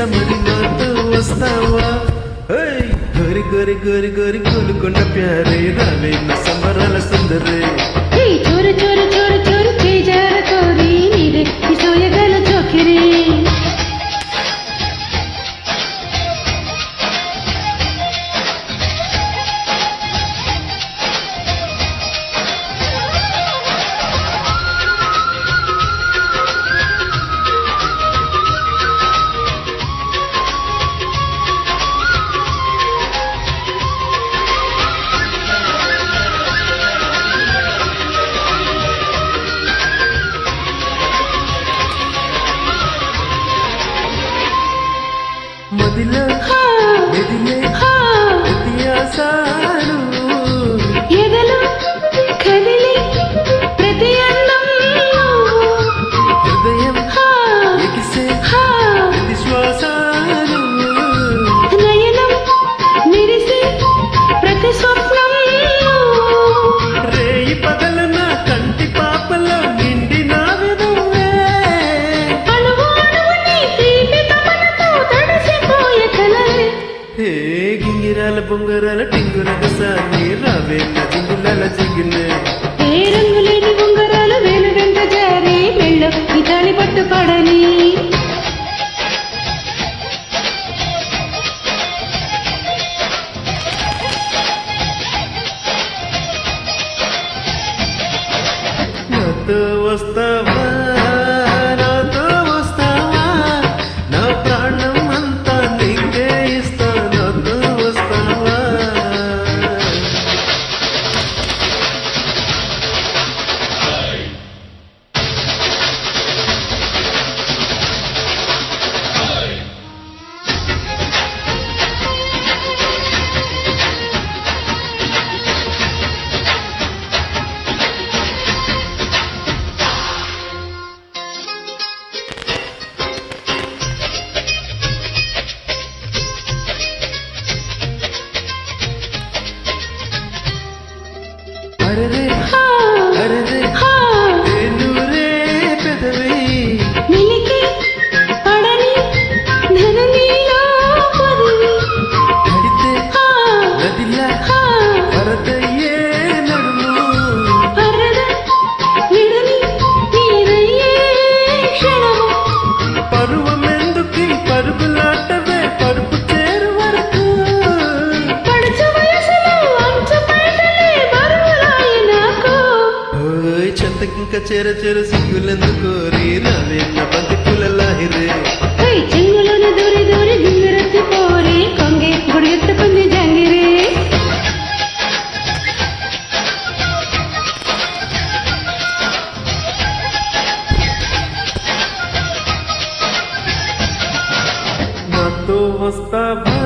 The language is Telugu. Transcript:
సమరి నాతో వస్తావా గోరి గోరి గోరి గోరి కోలుకొండ ప్యారే రావే నా సంబరాల సుందరే చోరు చోరు చోరు చోరు చేజార కోరి నీరే ఈ సోయగల చోకిరే మదిలో మెదిలే వ్యత్యాసాలు ఎదలో కదిలే ప్రతి అన్నం హృదయం ఎగిసే ప్రతి శ్వాసాలు నయనం మెరిసే ప్రతి స్వప్నం రేయి పగల నా కంటి పాపలో నిండిన విధువే అణువు అణువు నీ తీపి తపనతో తడిసిపోయే కలలే హే గింగిరాల బొంగరాల టింగురగ సాని రావే నా జింగులాల జిగినే ఏ రంగు లేని ఉంగరాలు వేలు వెంట జారి మెళ్ళో ఈ తాళి పట్టు పడని నాతో వస్తావా నాతో వస్తావా నా ప్రాణం అంతా నీకే ఇస్తా నాతో వస్తావా అరెరే అరెరే ఏనురే పెదవి నిలికి పడని ధననీలో పదవి కడితే నదిలా వరదయ్యే నడుము పరద విడని నీరయ్యే క్షణము పరువమెందుకి పరుగులాటవే పరుపు చేరు వరకు పడుచు వయసులో అంచు పైటలే బరువులాయి నాకు ఓయ్ చెంతకింక చేర చేర సిగ్గులెందుకు రావే నా బంతి పూల లాహిరే చెంగులోని దూరి దూరి గింగిరెత్తి పోరి కొంగే గుడి ఎత్తుకుంది జంగిరే నాతో వస్తావా